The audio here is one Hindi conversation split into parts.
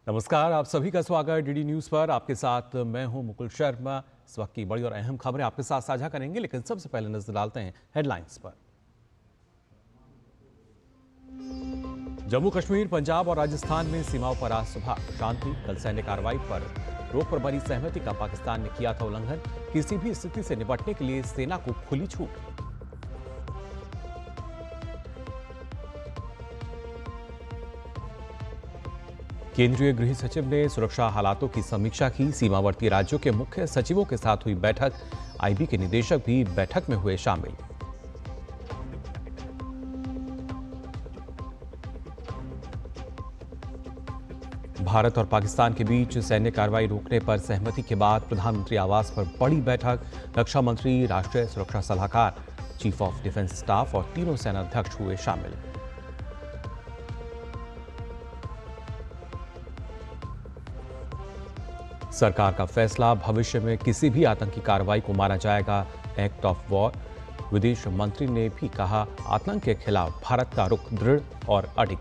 नमस्कार, आप सभी का स्वागत डीडी न्यूज पर। आपके साथ मैं हूं मुकुल शर्मा। इस वक्त की बड़ी और अहम खबरें आपके साथ साझा करेंगे, लेकिन सबसे पहले नजर डालते हैं हेडलाइंस पर। जम्मू कश्मीर, पंजाब और राजस्थान में सीमाओं पर आज सुबह शांति। कल सैन्य कार्रवाई पर रोक पर बनी सहमति का पाकिस्तान ने किया था उल्लंघन। किसी भी स्थिति से निपटने के लिए सेना को खुली छूट। केंद्रीय गृह सचिव ने सुरक्षा हालातों की समीक्षा की। सीमावर्ती राज्यों के मुख्य सचिवों के साथ हुई बैठक। आईबी के निदेशक भी बैठक में हुए शामिल। भारत और पाकिस्तान के बीच सैन्य कार्रवाई रोकने पर सहमति के बाद प्रधानमंत्री आवास पर बड़ी बैठक। रक्षा मंत्री, राष्ट्रीय सुरक्षा सलाहकार, चीफ ऑफ डिफेंस स्टाफ और तीनों सेनाध्यक्ष हुए शामिल। सरकार का फैसला, भविष्य में किसी भी आतंकी कार्रवाई को माना जाएगा एक्ट ऑफ वॉर। विदेश मंत्री ने भी कहा, आतंक के खिलाफ भारत का रुख दृढ़ और अडिग।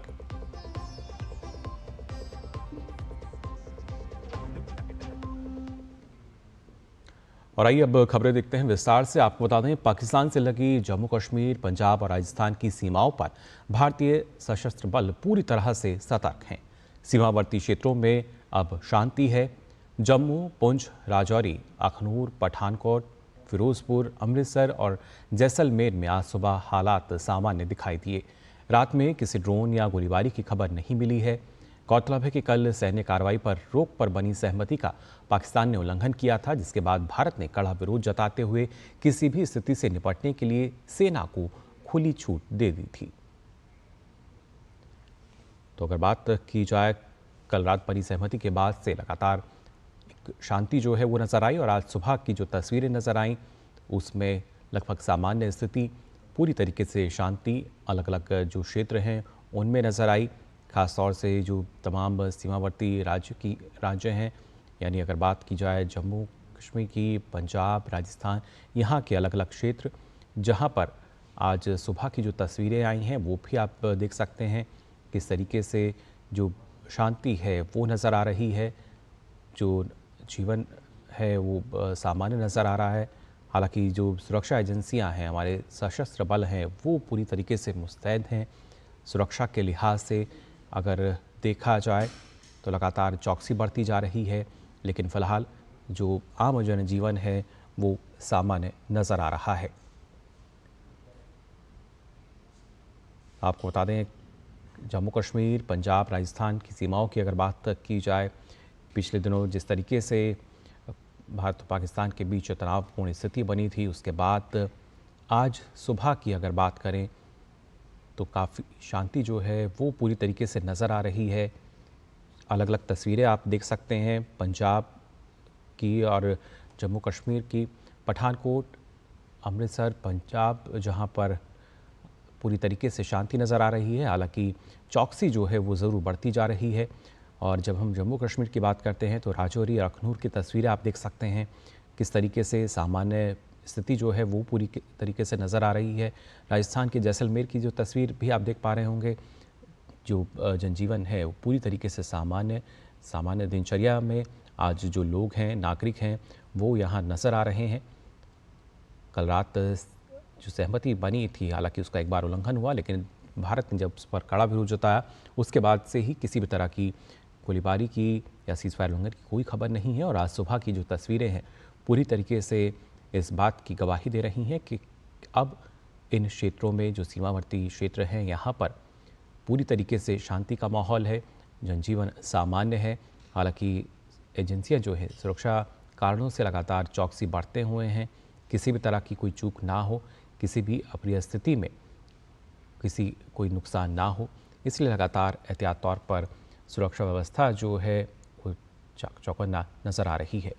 और आइए अब खबरें देखते हैं विस्तार से। आपको बता दें, पाकिस्तान से लगी जम्मू कश्मीर, पंजाब और राजस्थान की सीमाओं पर भारतीय सशस्त्र बल पूरी तरह से सतर्क हैं। सीमावर्ती क्षेत्रों में अब शांति है। जम्मू, पुंछ, राजौरी, अखनूर, पठानकोट, फिरोजपुर, अमृतसर और जैसलमेर में आज सुबह हालात सामान्य दिखाई दिए। रात में किसी ड्रोन या गोलीबारी की खबर नहीं मिली है। गौरतलब है कि कल सैन्य कार्रवाई पर रोक पर बनी सहमति का पाकिस्तान ने उल्लंघन किया था, जिसके बाद भारत ने कड़ा विरोध जताते हुए किसी भी स्थिति से निपटने के लिए सेना को खुली छूट दे दी थी। तो अगर बात की जाए, कल रात बनी सहमति के बाद से लगातार शांति जो है वो नजर आई और आज सुबह की जो तस्वीरें नजर आई उसमें लगभग सामान्य स्थिति, पूरी तरीके से शांति अलग अलग जो क्षेत्र हैं उनमें नजर आई। खासतौर से जो तमाम सीमावर्ती राज्य हैं, यानी अगर बात की जाए जम्मू कश्मीर की, पंजाब, राजस्थान, यहाँ के अलग अलग क्षेत्र जहाँ पर आज सुबह की जो तस्वीरें आई हैं वो भी आप देख सकते हैं किस तरीके से जो शांति है वो नज़र आ रही है। जो जीवन है वो सामान्य नज़र आ रहा है। हालांकि जो सुरक्षा एजेंसियां हैं, हमारे सशस्त्र बल हैं, वो पूरी तरीके से मुस्तैद हैं। सुरक्षा के लिहाज से अगर देखा जाए तो लगातार चौकसी बढ़ती जा रही है, लेकिन फ़िलहाल जो आम जनजीवन है वो सामान्य नज़र आ रहा है। आपको बता दें, जम्मू कश्मीर, पंजाब, राजस्थान की सीमाओं की अगर बात की जाए, पिछले दिनों जिस तरीके से भारत और पाकिस्तान के बीच तनावपूर्ण स्थिति बनी थी, उसके बाद आज सुबह की अगर बात करें तो काफ़ी शांति जो है वो पूरी तरीके से नज़र आ रही है। अलग अलग तस्वीरें आप देख सकते हैं पंजाब की और जम्मू कश्मीर की। पठानकोट, अमृतसर, पंजाब, जहां पर पूरी तरीके से शांति नज़र आ रही है। हालांकि चौकसी जो है वो ज़रूर बढ़ती जा रही है। और जब हम जम्मू कश्मीर की बात करते हैं तो राजौरी और अखनूर की तस्वीरें आप देख सकते हैं किस तरीके से सामान्य स्थिति जो है वो पूरी तरीके से नज़र आ रही है। राजस्थान के जैसलमेर की जो तस्वीर भी आप देख पा रहे होंगे, जो जनजीवन है वो पूरी तरीके से सामान्य दिनचर्या में आज जो लोग हैं, नागरिक हैं, वो यहाँ नज़र आ रहे हैं। कल रात जो सहमति बनी थी, हालांकि उसका एक बार उल्लंघन हुआ, लेकिन भारत ने जब उस पर कड़ा विरोध जताया उसके बाद से ही किसी भी तरह की गोलीबारी की या सीज़फायर उल्लंघन की कोई खबर नहीं है। और आज सुबह की जो तस्वीरें हैं पूरी तरीके से इस बात की गवाही दे रही हैं कि अब इन क्षेत्रों में जो सीमावर्ती क्षेत्र हैं यहाँ पर पूरी तरीके से शांति का माहौल है, जनजीवन सामान्य है। हालांकि एजेंसियाँ जो है सुरक्षा कारणों से लगातार चौकसी बढ़ते हुए हैं, किसी भी तरह की कोई चूक ना हो, किसी भी अप्रिय स्थिति में कोई नुकसान ना हो, इसलिए लगातार एहतियात तौर पर सुरक्षा व्यवस्था जो है वो चौकन्ना नज़र आ रही है।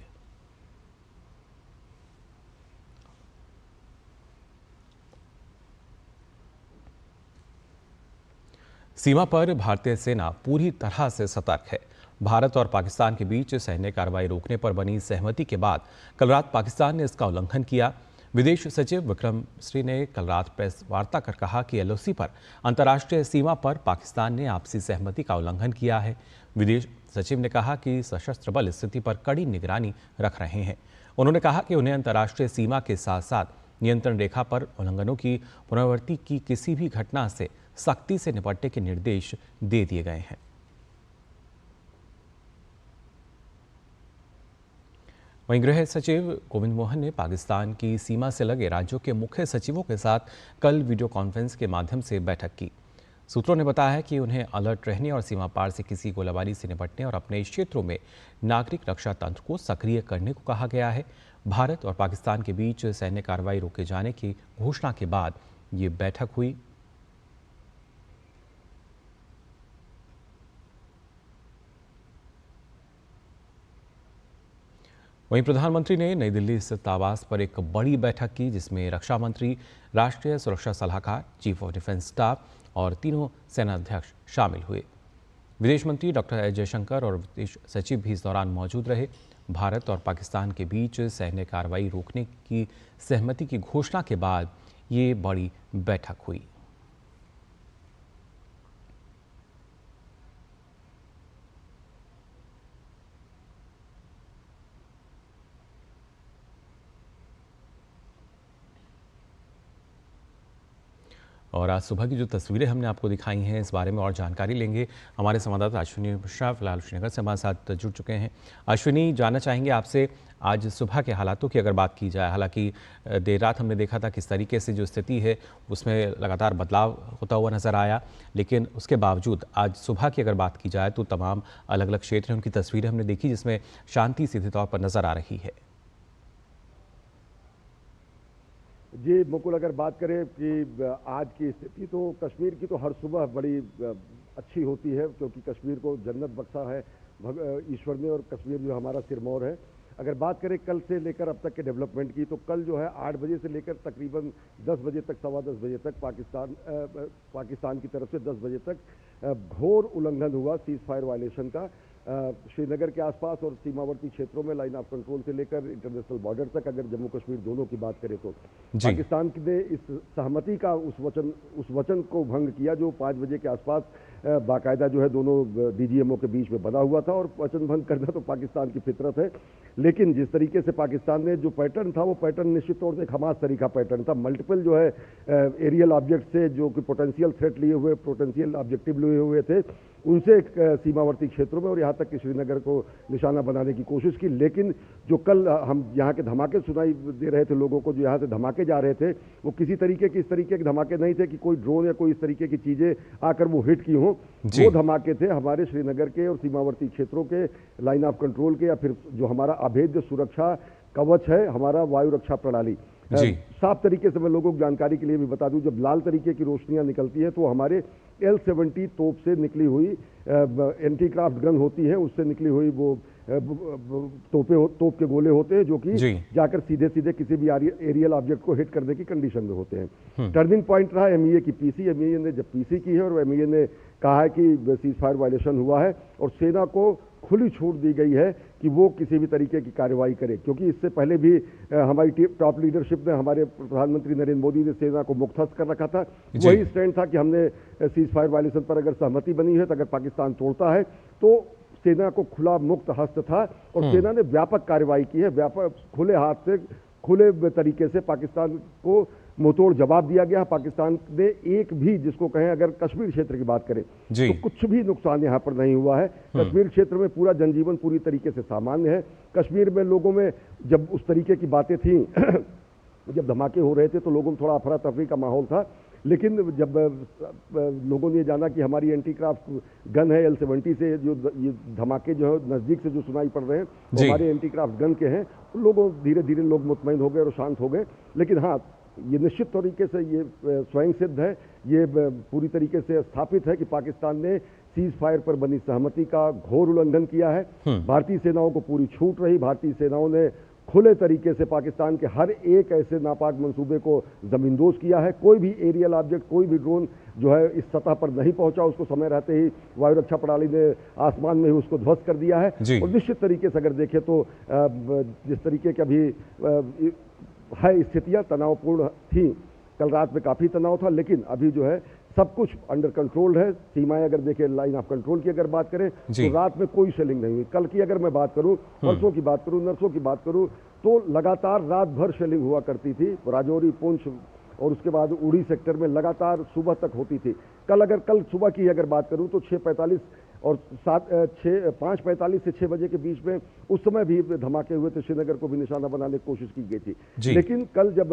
सीमा पर भारतीय सेना पूरी तरह से सतर्क है। भारत और पाकिस्तान के बीच सैन्य कार्रवाई रोकने पर बनी सहमति के बाद कल रात पाकिस्तान ने इसका उल्लंघन किया। विदेश सचिव विक्रम श्री ने कल रात प्रेस वार्ता कर कहा कि एलओसी पर अंतर्राष्ट्रीय सीमा पर पाकिस्तान ने आपसी सहमति का उल्लंघन किया है। विदेश सचिव ने कहा कि सशस्त्र बल स्थिति पर कड़ी निगरानी रख रहे हैं। उन्होंने कहा कि उन्हें अंतर्राष्ट्रीय सीमा के साथ साथ नियंत्रण रेखा पर उल्लंघनों की पुनरावृत्ति की किसी भी घटना से सख्ती से निपटने के निर्देश दे दिए गए हैं। वहीं गृह सचिव गोविंद मोहन ने पाकिस्तान की सीमा से लगे राज्यों के मुख्य सचिवों के साथ कल वीडियो कॉन्फ्रेंस के माध्यम से बैठक की। सूत्रों ने बताया है कि उन्हें अलर्ट रहने और सीमा पार से किसी गोलाबारी से निपटने और अपने क्षेत्रों में नागरिक रक्षा तंत्र को सक्रिय करने को कहा गया है। भारत और पाकिस्तान के बीच सैन्य कार्रवाई रोके जाने की घोषणा के बाद ये बैठक हुई। वहीं प्रधानमंत्री ने नई दिल्ली स्थित आवास पर एक बड़ी बैठक की, जिसमें रक्षा मंत्री, राष्ट्रीय सुरक्षा सलाहकार, चीफ ऑफ डिफेंस स्टाफ और तीनों सेनाध्यक्ष शामिल हुए। विदेश मंत्री डॉक्टर एस जयशंकर और विदेश सचिव भी इस दौरान मौजूद रहे। भारत और पाकिस्तान के बीच सैन्य कार्रवाई रोकने की सहमति की घोषणा के बाद ये बड़ी बैठक हुई। और आज सुबह की जो तस्वीरें हमने आपको दिखाई हैं, इस बारे में और जानकारी लेंगे हमारे संवाददाता अश्विनी मिश्रा, फिलहाल श्रीनगर से हमारे साथ जुड़ चुके हैं। अश्विनी, जानना चाहेंगे आपसे आज सुबह के हालातों की अगर बात की जाए। हालांकि देर रात हमने देखा था किस तरीके से जो स्थिति है उसमें लगातार बदलाव होता हुआ नजर आया, लेकिन उसके बावजूद आज सुबह की अगर बात की जाए तो तमाम अलग अलग क्षेत्र हैं, उनकी तस्वीरें हमने देखी जिसमें शांति सीधे तौर पर नजर आ रही है। जी मुकुल, अगर बात करें कि आज की स्थिति तो कश्मीर की तो हर सुबह बड़ी अच्छी होती है, क्योंकि कश्मीर को जन्नत बख्शा है ईश्वर ने, और कश्मीर जो हमारा सिरमौर है। अगर बात करें कल से लेकर अब तक के डेवलपमेंट की, तो कल जो है 8 बजे से लेकर तकरीबन 10 बजे तक, सवा 10 बजे तक पाकिस्तान की तरफ से 10 बजे तक घोर उल्लंघन हुआ सीज फायर वायलेशन का। श्रीनगर के आसपास और सीमावर्ती क्षेत्रों में लाइन ऑफ कंट्रोल से लेकर इंटरनेशनल बॉर्डर तक, अगर जम्मू कश्मीर दोनों की बात करें तो पाकिस्तान ने इस सहमति का उस वचन को भंग किया जो 5 बजे के आसपास बाकायदा जो है दोनों डीजीएमओ के बीच में बना हुआ था। और वचन भंग करना तो पाकिस्तान की फितरत है, लेकिन जिस तरीके से पाकिस्तान ने जो पैटर्न था, वो पैटर्न निश्चित तौर से एक हमास तरीका पैटर्न था। मल्टीपल जो है एरियल ऑब्जेक्ट से जो कि पोटेंशियल थ्रेट लिए हुए, पोटेंशियल ऑब्जेक्टिव लिए हुए थे, उनसे एक सीमावर्ती क्षेत्रों में और यहाँ तक कि श्रीनगर को निशाना बनाने की कोशिश की। लेकिन जो कल हम यहाँ के धमाके सुनाई दे रहे थे लोगों को, जो यहाँ से धमाके जा रहे थे, वो किसी तरीके के इस तरीके के धमाके नहीं थे कि कोई ड्रोन या कोई इस तरीके की चीजें आकर वो हिट की हों। वो धमाके थे हमारे श्रीनगर के और सीमावर्ती क्षेत्रों के लाइन ऑफ कंट्रोल के, या फिर जो हमारा अभेद्य सुरक्षा कवच है, हमारा वायु रक्षा प्रणाली। साफ तरीके से मैं लोगों की जानकारी के लिए भी बता दूं, जब लाल तरीके की रोशनियां निकलती है तो हमारे L-70 तोप से निकली हुई एंटी क्राफ्ट गन होती है, उससे निकली हुई वो तोप के गोले होते हैं, जो कि जाकर सीधे सीधे किसी भी एरियल ऑब्जेक्ट को हिट करने की कंडीशन में होते हैं। टर्निंग पॉइंट रहा MEA की PC। MEA ने जब PC की है और MEA ने कहा है कि सीज फायर वायलेशन हुआ है और सेना को खुली छूट दी गई है कि वो किसी भी तरीके की कार्रवाई करे, क्योंकि इससे पहले भी हमारी टॉप लीडरशिप ने, हमारे प्रधानमंत्री नरेंद्र मोदी ने सेना को मुख्तस कर रखा था। वही स्टैंड था कि हमने सीज फायर वायलेशन पर अगर सहमति बनी है तो अगर पाकिस्तान तोड़ता है तो सेना को खुला मुक्त हस्त था, और सेना ने व्यापक कार्रवाई की है। व्यापक खुले हाथ से, खुले तरीके से पाकिस्तान को मुंहतोड़ जवाब दिया गया। पाकिस्तान ने एक भी, जिसको कहें अगर कश्मीर क्षेत्र की बात करें तो कुछ भी नुकसान यहां पर नहीं हुआ है। कश्मीर क्षेत्र में पूरा जनजीवन पूरी तरीके से सामान्य है। कश्मीर में लोगों में जब उस तरीके की बातें थी जब धमाके हो रहे थे तो लोगों में थोड़ा अफरा तफरी का माहौल था, लेकिन जब लोगों ने जाना कि हमारी एंटी क्राफ्ट गन है L-70 से, जो ये धमाके जो है नज़दीक से जो सुनाई पड़ रहे हैं वो हमारे एंटी क्राफ्ट गन के हैं, तो लोगों धीरे धीरे लोग मुतमईन हो गए और शांत हो गए। लेकिन हाँ, ये निश्चित तरीके से ये स्वयं सिद्ध है, ये पूरी तरीके से स्थापित है कि पाकिस्तान ने सीज फायर पर बनी सहमति का घोर उल्लंघन किया है। भारतीय सेनाओं को पूरी छूट रही। भारतीय सेनाओं ने खुले तरीके से पाकिस्तान के हर एक ऐसे नापाक मंसूबे को जमींदोज किया है। कोई भी एरियल ऑब्जेक्ट, कोई भी ड्रोन जो है इस सतह पर नहीं पहुंचा, उसको समय रहते ही वायु रक्षा प्रणाली ने आसमान में ही उसको ध्वस्त कर दिया है। और निश्चित तरीके से अगर देखें तो जिस तरीके के अभी है स्थितियां तनावपूर्ण थी। कल रात में काफ़ी तनाव था, लेकिन अभी जो है सब कुछ अंडर कंट्रोल है। सीमाएं अगर देखें, लाइन ऑफ कंट्रोल की अगर बात करें तो रात में कोई शेलिंग नहीं हुई। कल की अगर मैं बात करूं, परसों की बात करूं, नरसों की बात करूं, तो लगातार रात भर शेलिंग हुआ करती थी। राजौरी, पुंछ और उसके बाद उड़ी सेक्टर में लगातार सुबह तक होती थी। कल सुबह की अगर बात करूं तो 6:45 और 5:45 से 6 बजे के बीच में उस समय भी धमाके हुए थे। श्रीनगर को भी निशाना बनाने की कोशिश की गई थी। लेकिन कल जब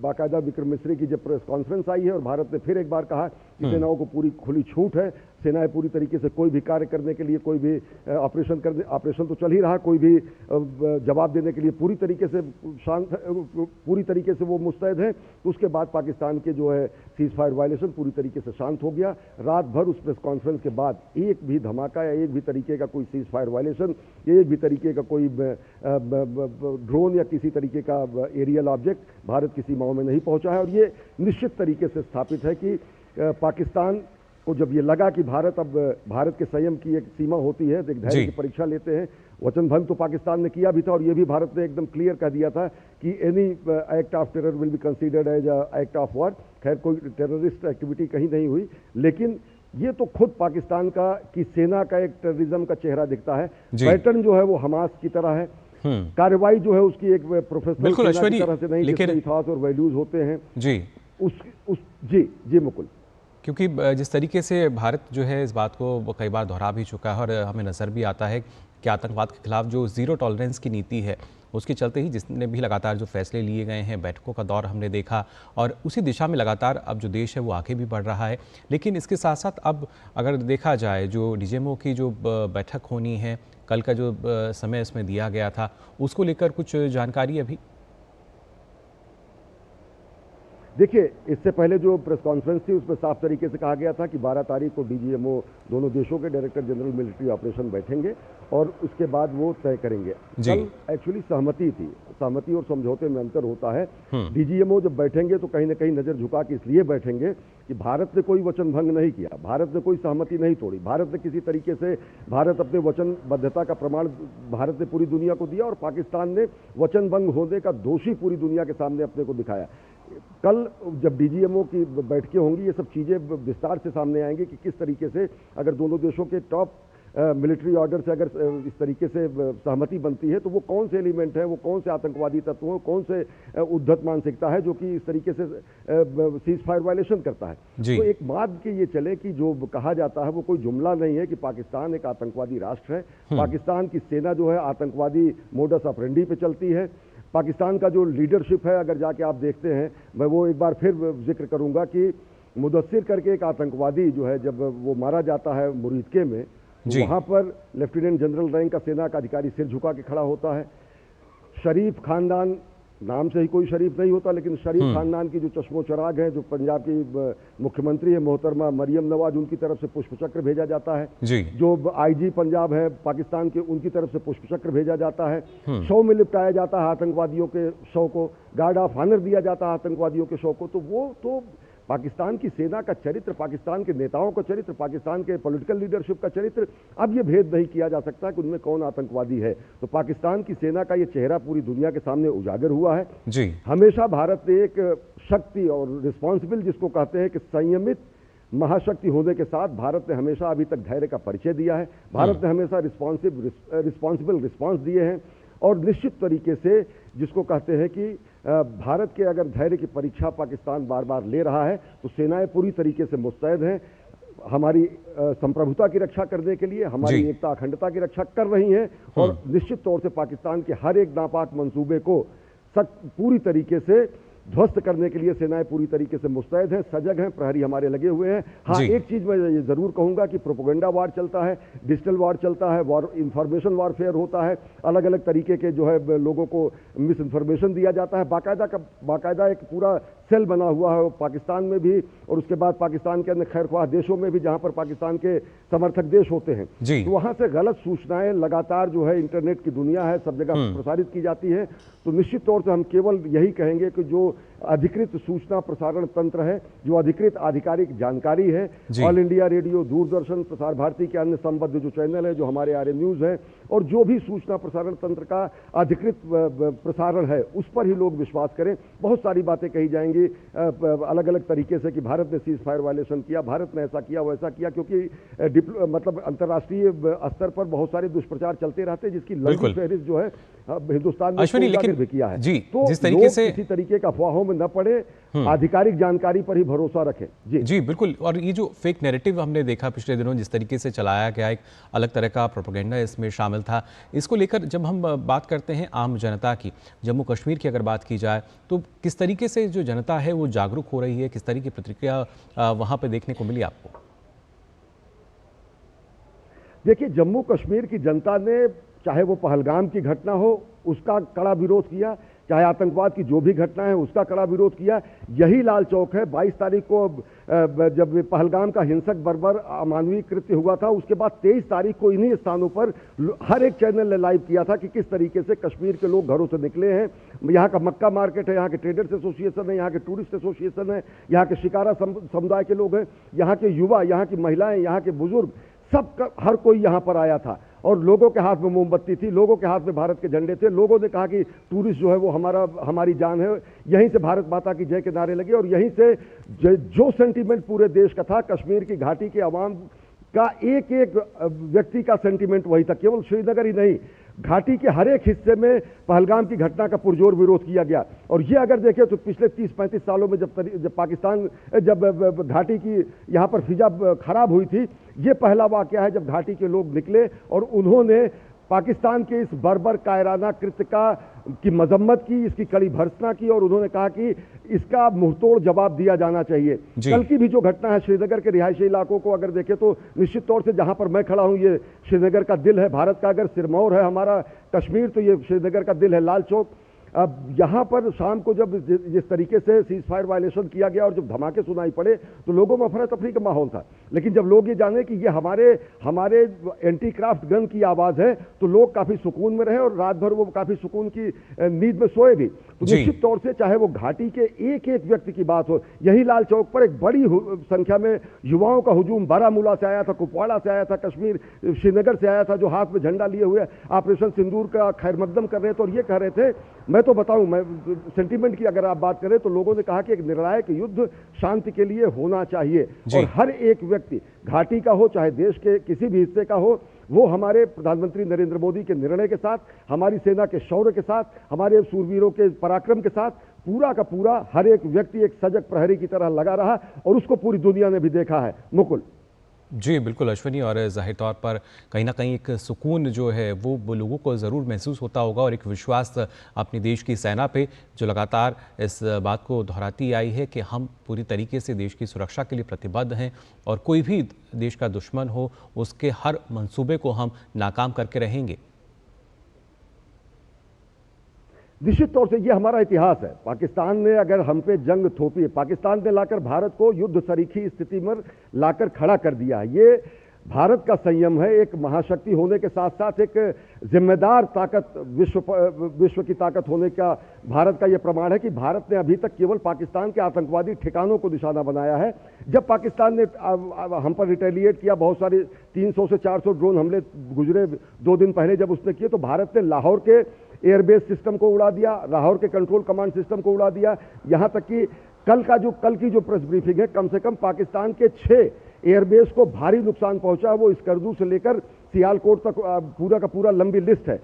बाकायदा विक्रम मिस्री की जब प्रेस कॉन्फ्रेंस आई है और भारत ने फिर एक बार कहा कि सेनाओं को पूरी खुली छूट है, सेनाएं पूरी तरीके से कोई भी कार्य करने के लिए, कोई भी ऑपरेशन तो चल ही रहा, कोई भी जवाब देने के लिए पूरी तरीके से वो मुस्तैद है, तो उसके बाद पाकिस्तान के जो है सीज फायर वायलेशन पूरी तरीके से शांत हो गया। रात भर उस प्रेस कॉन्फ्रेंस के बाद एक भी धमाका या एक भी तरीके का कोई सीज फायर वायलेशन या एक भी तरीके का कोई ड्रोन या किसी तरीके का एरियल ऑब्जेक्ट भारत की सीमाओं में नहीं पहुंचा है। और ये निश्चित तरीके से स्थापित है कि पाकिस्तान को जब ये लगा कि भारत के संयम की एक सीमा होती है, तो एक धैर्य की परीक्षा लेते हैं। वचन भंग तो पाकिस्तान ने किया भी था, और ये भी भारत ने एकदम क्लियर कर दिया था कि any act of terror will be considered as act of war. खैर कोई टेररिस्ट एक्टिविटी कहीं नहीं हुई, लेकिन ये तो खुद पाकिस्तान की सेना का एक टेररिज्म का चेहरा दिखता है। पैटर्न जो है वो हमास की तरह है, कार्रवाई जो है उसकी एक प्रोफेशनल सेना की तरह से नहीं, जिसमें इतिहास और वैल्यूज होते हैं। जी मुकुल, क्योंकि जिस तरीके से भारत जो है इस बात को कई बार दोहरा भी चुका है, और हमें नज़र भी आता है कि आतंकवाद के खिलाफ जो ज़ीरो टॉलरेंस की नीति है, उसके चलते ही जिसने भी लगातार जो फैसले लिए गए हैं, बैठकों का दौर हमने देखा, और उसी दिशा में लगातार अब जो देश है वो आगे भी बढ़ रहा है। लेकिन इसके साथ साथ अब अगर देखा जाए, जो डीजीएमओ की जो बैठक होनी है, कल का जो समय इसमें दिया गया था, उसको लेकर कुछ जानकारी अभी? देखिए, इससे पहले जो प्रेस कॉन्फ्रेंस थी उसमें साफ तरीके से कहा गया था कि 12 तारीख को डीजीएमओ दोनों देशों के डायरेक्टर जनरल मिलिट्री ऑपरेशन बैठेंगे और उसके बाद वो तय करेंगे। कल एक्चुअली सहमति थी, सहमति और समझौते में अंतर होता है। डीजीएमओ जब बैठेंगे तो कहीं ना कहीं नजर झुका के इसलिए बैठेंगे कि भारत ने कोई वचन भंग नहीं किया, भारत ने कोई सहमति नहीं तोड़ी, भारत ने किसी तरीके से अपने वचनबद्धता का प्रमाण भारत ने पूरी दुनिया को दिया, और पाकिस्तान ने वचन भंग होने का दोषी पूरी दुनिया के सामने अपने को दिखाया। कल जब डीजीएमओ की बैठकें होंगी, ये सब चीजें विस्तार से सामने आएंगी कि किस तरीके से अगर दोनों देशों के टॉप मिलिट्री ऑर्डर से अगर इस तरीके से सहमति बनती है, तो वो कौन से एलिमेंट हैं, वो कौन से आतंकवादी तत्व हैं, कौन से उद्धत मानसिकता है जो कि इस तरीके से सीज फायर वायलेशन करता है। तो एक बात के ये चले कि जो कहा जाता है वो कोई जुमला नहीं है कि पाकिस्तान एक आतंकवादी राष्ट्र है। पाकिस्तान की सेना जो है आतंकवादी मोडस ऑपरेंडी पे चलती है। पाकिस्तान का जो लीडरशिप है, अगर जाके आप देखते हैं, मैं वो एक बार फिर जिक्र करूंगा कि मुदस्सिर करके एक आतंकवादी जो है, जब वो मारा जाता है मुरीदके में, वहां पर लेफ्टिनेंट जनरल रैंक का सेना का अधिकारी सिर झुका के खड़ा होता है। शरीफ खानदान, नाम से ही कोई शरीफ नहीं होता, लेकिन शरीफ खानदान की जो चश्मो चराग है, जो पंजाब की मुख्यमंत्री है मोहतरमा मरियम नवाज, उनकी तरफ से पुष्प चक्र भेजा जाता है। जो आईजी पंजाब है पाकिस्तान के, उनकी तरफ से पुष्प चक्र भेजा जाता है। शव में लिपटाया जाता है आतंकवादियों के शव को, गार्ड ऑफ ऑनर दिया जाता है आतंकवादियों के शव को। तो वो तो पाकिस्तान की सेना का चरित्र, पाकिस्तान के नेताओं का चरित्र, पाकिस्तान के पॉलिटिकल लीडरशिप का चरित्र, अब ये भेद नहीं किया जा सकता कि उनमें कौन आतंकवादी है। तो पाकिस्तान की सेना का ये चेहरा पूरी दुनिया के सामने उजागर हुआ है। हमेशा भारत ने एक शक्ति और रिस्पॉन्सिबल, जिसको कहते हैं कि संयमित महाशक्ति होने के साथ, भारत ने हमेशा अभी तक धैर्य का परिचय दिया है। भारत ने हमेशा रिस्पॉन्सिबल रिस्पॉन्स दिए हैं, और निश्चित तरीके से जिसको कहते हैं कि भारत के अगर धैर्य की परीक्षा पाकिस्तान बार बार ले रहा है, तो सेनाएं पूरी तरीके से मुस्तैद हैं हमारी संप्रभुता की रक्षा करने के लिए, हमारी एकता अखंडता की रक्षा कर रही हैं, और निश्चित तौर से पाकिस्तान के हर एक नापाक मंसूबे को पूरी तरीके से ध्वस्त करने के लिए सेनाएं पूरी तरीके से मुस्तैद हैं, सजग हैं, प्रहरी हमारे लगे हुए हैं। हाँ, एक चीज मैं ये जरूर कहूंगा कि प्रोपेगेंडा वार चलता है, डिजिटल वार चलता है, इंफॉर्मेशन वारफेयर होता है, अलग अलग तरीके के जो है लोगों को मिस इन्फॉर्मेशन दिया जाता है। बाकायदा एक पूरा सेल बना हुआ है, वो पाकिस्तान में भी और उसके बाद पाकिस्तान के अन्य खैरख्वाह देशों में भी जहां पर पाकिस्तान के समर्थक देश होते हैं, तो वहां से गलत सूचनाएं लगातार जो है इंटरनेट की दुनिया है सब जगह प्रसारित की जाती है। तो निश्चित तौर से हम केवल यही कहेंगे कि जो अधिकृत सूचना प्रसारण तंत्र है, जो अधिकृत आधिकारिक जानकारी है, all India radio, Doordarshan, Prasar Bharati के अन्य संबद्ध जो चैनल है, जो हमारे आरए न्यूज है, और जो भी सूचना प्रसारण तंत्र का अधिकृत प्रसारण है उस पर ही लोग विश्वास करें। बहुत सारी बातें कही जाएंगी अलग अलग तरीके से कि भारत ने सीज फायर वायलेशन किया, भारत ने ऐसा किया वैसा किया, क्योंकि मतलब अंतर्राष्ट्रीय स्तर पर बहुत सारे दुष्प्रचार चलते रहते हैं जिसकी लंबी फहरिस्त जो है हिंदुस्तान ने भी किया है। तो जिस तरीके से किसी तरीके का अफवाहों में न पड़े, आधिकारिक जानकारी पर ही भरोसा रखें। जी बिल्कुल। और ये जो फेक नैरेटिव हमने देखा पिछले दिनों जिस तरीके से चलाया गया, एक अलग तरह का प्रोपेगेंडा इसमें शामिल था, इसको लेकर जब हम बात करते हैं आम जनता की, जम्मू कश्मीर की अगर बात की जाए तो किस तरीके से जो जनता है वो जागरूक हो रही है, किस तरीके की प्रतिक्रिया वहां पे देखने को मिली आपको? देखिए, जम्मू कश्मीर की जनता ने चाहे वो पहलगाम की घटना हो उसका कड़ा विरोध किया, चाहे आतंकवाद की जो भी घटना है उसका कड़ा विरोध किया। यही लाल चौक है 22 तारीख को जब पहलगाम का हिंसक बर्बर अमानवीय कृत्य हुआ था, उसके बाद 23 तारीख को इन्हीं स्थानों पर हर एक चैनल ने लाइव किया था कि किस तरीके से कश्मीर के लोग घरों से निकले हैं। यहाँ का मक्का मार्केट है, यहाँ के ट्रेडर्स एसोसिएशन है, यहाँ के टूरिस्ट एसोसिएशन है, यहाँ के शिकारा समुदाय के लोग हैं, यहाँ के युवा, यहाँ की महिलाएं, यहाँ के बुजुर्ग, सब हर कोई यहाँ पर आया था और लोगों के हाथ में मोमबत्ती थी, लोगों के हाथ में भारत के झंडे थे। लोगों ने कहा कि टूरिस्ट जो है वो हमारी जान है। यहीं से भारत माता की जय के नारे लगे और यहीं से जो सेंटीमेंट पूरे देश का था, कश्मीर की घाटी के अवाम का एक एक व्यक्ति का सेंटीमेंट वही था। केवल श्रीनगर ही नहीं, घाटी के हर एक हिस्से में पहलगाम की घटना का पुरजोर विरोध किया गया। और ये अगर देखें तो पिछले 30-35 सालों में जब पाकिस्तान जब घाटी की यहाँ पर फिजा खराब हुई थी, ये पहला वाकया है जब घाटी के लोग निकले और उन्होंने पाकिस्तान के इस बर्बर कायराना कृत्य की मजम्मत की, इसकी कड़ी भर्त्सना की और उन्होंने कहा कि इसका मुंहतोड़ जवाब दिया जाना चाहिए। कल की भी जो घटना है श्रीनगर के रिहायशी इलाकों को अगर देखें तो निश्चित तौर से जहां पर मैं खड़ा हूं ये श्रीनगर का दिल है भारत का। अगर सिरमौर है हमारा कश्मीर तो ये श्रीनगर का दिल है लाल चौक। अब यहाँ पर शाम को जब जिस तरीके से सीज फायर वायलेशन किया गया और जब धमाके सुनाई पड़े तो लोगों में अफरा तफरी का माहौल था। लेकिन जब लोग ये जाने कि ये हमारे एंटी क्राफ्ट गन की आवाज़ है तो लोग काफ़ी सुकून में रहे और रात भर वो काफ़ी सुकून की नींद में सोए भी। तो निश्चित तौर से चाहे वो घाटी के एक एक व्यक्ति की बात हो, यही लाल चौक पर एक बड़ी संख्या में युवाओं का हुजूम बारामूला से आया था, कुपवाड़ा से आया था, कश्मीर श्रीनगर से आया था, जो हाथ में झंडा लिए हुए ऑपरेशन सिंदूर का खैर मकदम कर रहे थे। और ये कह रहे थे, मैं तो बताऊं, मैं सेंटीमेंट की अगर आप बात करें तो लोगों ने कहा कि एक निर्णायक युद्ध शांति के लिए होना चाहिए और हर एक व्यक्ति घाटी का हो चाहे देश के किसी भी हिस्से का हो, वो हमारे प्रधानमंत्री नरेंद्र मोदी के निर्णय के साथ, हमारी सेना के शौर्य के साथ, हमारे सूरवीरों के पराक्रम के साथ पूरा का पूरा हर एक व्यक्ति एक सजग प्रहरी की तरह लगा रहा और उसको पूरी दुनिया ने भी देखा है। मुकुल जी बिल्कुल अश्विनी, और जाहिर तौर पर कहीं ना कहीं एक सुकून जो है वो लोगों को ज़रूर महसूस होता होगा और एक विश्वास अपने देश की सेना पे जो लगातार इस बात को दोहराती आई है कि हम पूरी तरीके से देश की सुरक्षा के लिए प्रतिबद्ध हैं और कोई भी देश का दुश्मन हो उसके हर मंसूबे को हम नाकाम करके रहेंगे। निश्चित तौर से ये हमारा इतिहास है। पाकिस्तान ने अगर हम पे जंग थोपी, पाकिस्तान ने लाकर भारत को युद्ध सरीखी स्थिति में लाकर खड़ा कर दिया। ये भारत का संयम है। एक महाशक्ति होने के साथ साथ एक जिम्मेदार ताकत, विश्व की ताकत होने का भारत का यह प्रमाण है कि भारत ने अभी तक केवल पाकिस्तान के आतंकवादी ठिकानों को निशाना बनाया है। जब पाकिस्तान ने हम पर रिटेलिएट किया, बहुत सारे 300 से 400 ड्रोन हमले गुजरे 2 दिन पहले जब उसने किए, तो भारत ने लाहौर के एयरबेस सिस्टम को उड़ा दिया, लाहौर के कंट्रोल कमांड सिस्टम को उड़ा दिया। यहां तक कि कल की जो प्रेस ब्रीफिंग है, कम से कम पाकिस्तान के 6 एयरबेस को भारी नुकसान पहुंचा। वो स्कर्दू से लेकर सियालकोट तक पूरा का पूरा लंबी लिस्ट है।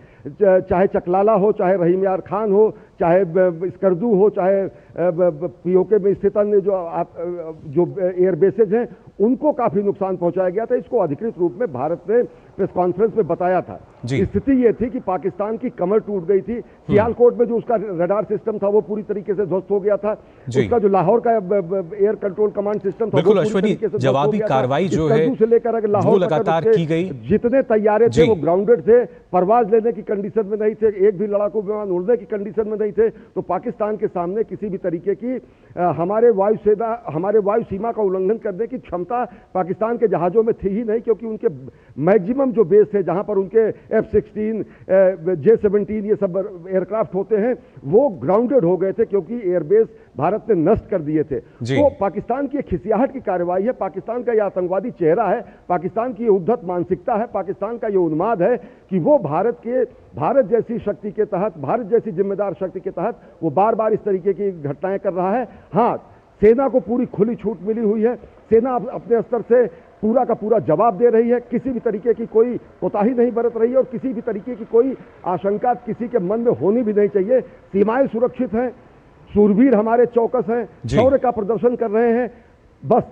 चाहे चकलाला हो, चाहे रहीम यार खान हो, चाहे स्कर्दू हो, चाहे पीओके में स्थित अन्य जो एयरबेसेज हैं उनको काफी नुकसान पहुंचाया गया था। इसको अधिकृत रूप में भारत ने प्रेस कॉन्फ्रेंस में बताया था। जी। स्थिति ये थी कि पाकिस्तान की कमर टूट गई थी। सियालकोट में जो उसका रडार सिस्टम था वो पूरी तरीके से ध्वस्त हो गया था। उसका जो लाहौर का एयर कंट्रोल कमांड सिस्टम था वो पूरी तरीके से ध्वस्त हो जवाबी गया था। कार्रवाई जो है से लेकर अगर लाहौर वो लगातार की गई। जितने तैयारे थे वो ग्राउंडेड थे, परवाज लेने की कंडीशन में नहीं थे, एक भी लड़ाकू विमान उड़ने की कंडीशन में नहीं थे। तो पाकिस्तान के सामने किसी भी तरीके की हमारे वायु सीमा का उल्लंघन करने की क्षमता पाकिस्तान के जहाजों में थी ही नहीं, क्योंकि उनके मैक्सिमम जो बेस थे जहां पर उनके F-16, J-17 ये सब एयरक्राफ्ट होते हैं वो ग्राउंडेड हो गए थे, क्योंकि एयरबेस भारत ने नष्ट कर दिए थे। तो पाकिस्तान की खिसियाहट की कार्रवाई है, पाकिस्तान का यह आतंकवादी चेहरा है, पाकिस्तान की उद्धत मानसिकता है, पाकिस्तान का यह उन्माद है कि वो भारत जैसी शक्ति के तहत, भारत जैसी जिम्मेदार शक्ति के तहत वो बार बार इस तरीके की घटनाएं कर रहा है। हाँ, सेना को पूरी खुली छूट मिली हुई है, सेना अपने स्तर से पूरा का पूरा जवाब दे रही है, किसी भी तरीके की कोई कोताही नहीं बरत रही है और किसी भी तरीके की कोई आशंका किसी के मन में होनी भी नहीं चाहिए। सीमाएं सुरक्षित हैं, सूरवीर हमारे चौकस हैं, शौर्य का प्रदर्शन कर रहे हैं। बस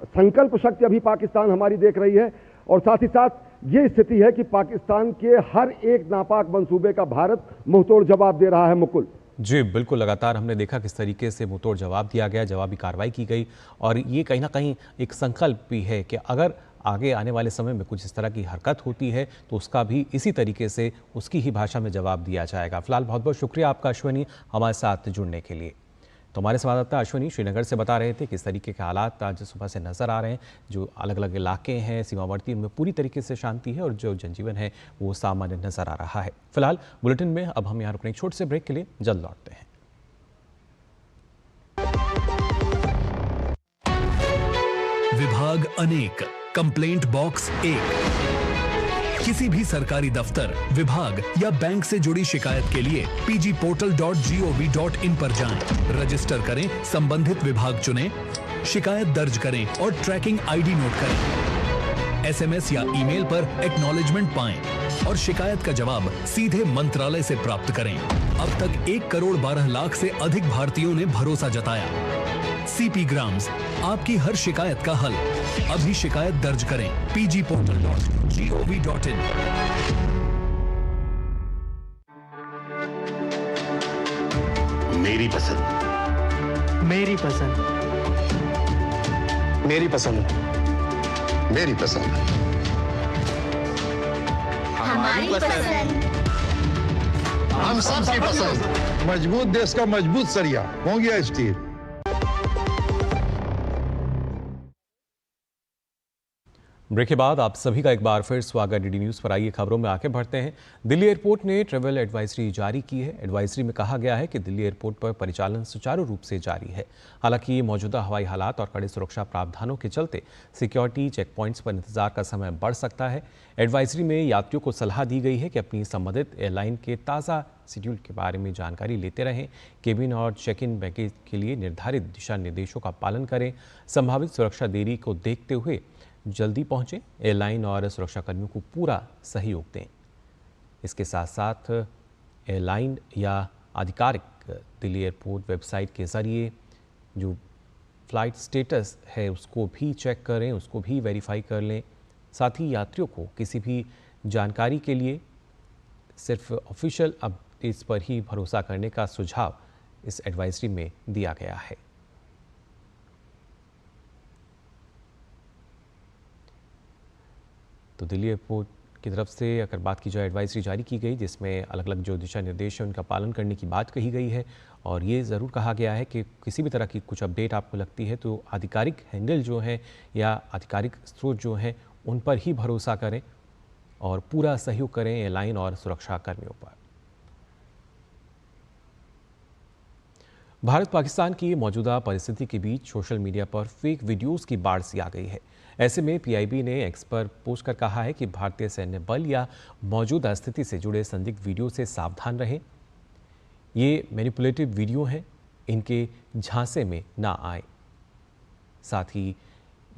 संकल्प शक्ति अभी पाकिस्तान हमारी देख रही है। और साथ ही साथ ये स्थिति है कि पाकिस्तान के हर एक नापाक मंसूबे का भारत मुंहतोड़ जवाब दे रहा है। मुकुल जी बिल्कुल, लगातार हमने देखा किस तरीके से मुंहतोड़ जवाब दिया गया, जवाबी कार्रवाई की गई और ये कहीं ना कहीं एक संकल्प भी है कि अगर आगे आने वाले समय में कुछ इस तरह की हरकत होती है तो उसका भी इसी तरीके से उसकी ही भाषा में जवाब दिया जाएगा। फिलहाल बहुत बहुत शुक्रिया आपका अश्वनी, हमारे साथ जुड़ने के लिए। तो हमारे संवाददाता अश्वनी श्रीनगर से बता रहे थे किस तरीके के हालात आज सुबह से नज़र आ रहे हैं। जो अलग अलग इलाके हैं सीमावर्ती, उनमें पूरी तरीके से शांति है और जो जनजीवन है वो सामान्य नज़र आ रहा है। फिलहाल बुलेटिन में अब हम यहाँ रुकने एक छोटे से ब्रेक के लिए जल्द लौटते हैं। विभाग अनेक, कंप्लेंट बॉक्स 1। किसी भी सरकारी दफ्तर, विभाग या बैंक से जुड़ी शिकायत के लिए pgportal.gov.in पर जाएं, रजिस्टर करें, संबंधित विभाग चुनें, शिकायत दर्ज करें और ट्रैकिंग आईडी नोट करें। एसएमएस या ईमेल पर एक्नॉलेजमेंट पाएं और शिकायत का जवाब सीधे मंत्रालय से प्राप्त करें। अब तक 1 करोड़ 12 लाख से अधिक भारतीयों ने भरोसा जताया। सीपी ग्राम्स, आपकी हर शिकायत का हल। अभी शिकायत दर्ज करें pgportal.gov.in। मेरी पसंद, मेरी पसंद, मेरी पसंद, मेरी पसंद, हमारी पसंद, हम सबकी पसंद। मजबूत देश का मजबूत सरिया हो गया स्टील। ब्रेक के बाद आप सभी का एक बार फिर स्वागत। डीडी न्यूज़ पर आइए खबरों में आगे बढ़ते हैं। दिल्ली एयरपोर्ट ने ट्रैवल एडवाइजरी जारी की है। एडवाइजरी में कहा गया है कि दिल्ली एयरपोर्ट पर परिचालन सुचारू रूप से जारी है। हालांकि मौजूदा हवाई हालात और कड़े सुरक्षा प्रावधानों के चलते सिक्योरिटी चेक पॉइंट्स पर इंतजार का समय बढ़ सकता है। एडवाइजरी में यात्रियों को सलाह दी गई है कि अपनी संबंधित एयरलाइन के ताज़ा शेड्यूल के बारे में जानकारी लेते रहें, केबिन और चेक इन बैगेज के लिए निर्धारित दिशा निर्देशों का पालन करें, संभावित सुरक्षा देरी को देखते हुए जल्दी पहुंचे, एयरलाइन और सुरक्षाकर्मियों को पूरा सहयोग दें। इसके साथ साथ एयरलाइन या आधिकारिक दिल्ली एयरपोर्ट वेबसाइट के ज़रिए जो फ्लाइट स्टेटस है उसको भी चेक करें, उसको भी वेरीफाई कर लें। साथ ही यात्रियों को किसी भी जानकारी के लिए सिर्फ ऑफिशियल अपडेट्स पर ही भरोसा करने का सुझाव इस एडवाइजरी में दिया गया है। तो दिल्ली एयरपोर्ट की तरफ से अगर बात की जाए एडवाइजरी जारी की गई जिसमें अलग अलग जो दिशा निर्देश हैं उनका पालन करने की बात कही गई है और ये ज़रूर कहा गया है कि किसी भी तरह की कुछ अपडेट आपको लगती है तो आधिकारिक हैंडल जो है या आधिकारिक स्रोत जो हैं उन पर ही भरोसा करें और पूरा सहयोग करें एयरलाइन और सुरक्षा कर्मियों पर। भारत पाकिस्तान की मौजूदा परिस्थिति के बीच सोशल मीडिया पर फेक वीडियोस की बाढ़ सी आ गई है। ऐसे में पीआईबी ने एक्स पर पोस्ट कर कहा है कि भारतीय सैन्य बल या मौजूदा स्थिति से जुड़े संदिग्ध वीडियो से सावधान रहें। ये मैनिपुलेटिव वीडियो हैं, इनके झांसे में ना आए। साथ ही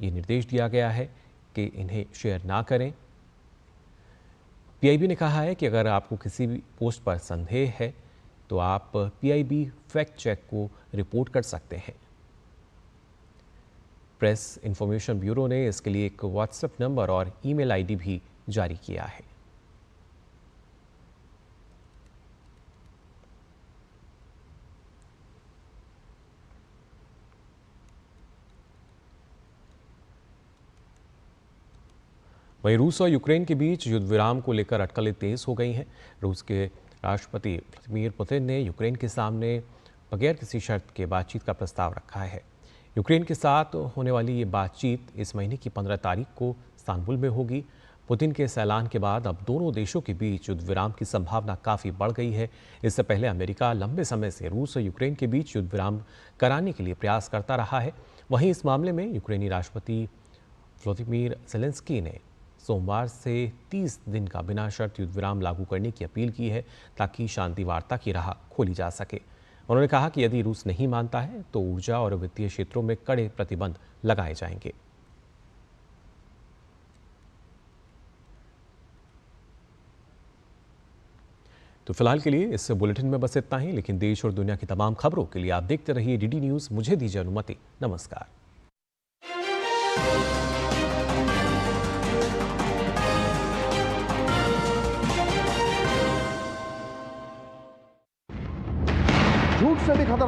ये निर्देश दिया गया है कि इन्हें शेयर ना करें। पीआईबी ने कहा है कि अगर आपको किसी भी पोस्ट पर संदेह है तो आप पीआईबी फैक्ट चेक को रिपोर्ट कर सकते हैं। प्रेस इंफॉर्मेशन ब्यूरो ने इसके लिए एक व्हाट्सएप नंबर और ईमेल आईडी भी जारी किया है। वहीं रूस और यूक्रेन के बीच युद्ध विराम को लेकर अटकलें तेज हो गई हैं। रूस के राष्ट्रपति व्लादिमीर पुतिन ने यूक्रेन के सामने बगैर किसी शर्त के बातचीत का प्रस्ताव रखा है। यूक्रेन के साथ होने वाली ये बातचीत इस महीने की 15 तारीख को इस्तांबुल में होगी। पुतिन के इस ऐलान के बाद अब दोनों देशों के बीच युद्ध विराम की संभावना काफ़ी बढ़ गई है। इससे पहले अमेरिका लंबे समय से रूस और यूक्रेन के बीच युद्ध विराम कराने के लिए प्रयास करता रहा है। वहीं इस मामले में यूक्रेनी राष्ट्रपति व्लादिमीर ज़ेलेंस्की ने सोमवार से 30 दिन का बिना शर्त युद्ध विराम लागू करने की अपील की है, ताकि शांति वार्ता की राह खोली जा सके। उन्होंने कहा कि यदि रूस नहीं मानता है तो ऊर्जा और वित्तीय क्षेत्रों में कड़े प्रतिबंध लगाए जाएंगे। तो फिलहाल के लिए इस बुलेटिन में बस इतना ही, लेकिन देश और दुनिया की तमाम खबरों के लिए आप देखते रहिए डीडी न्यूज़। मुझे दीजिए अनुमति। नमस्कार। झूठ से भी खतरनाक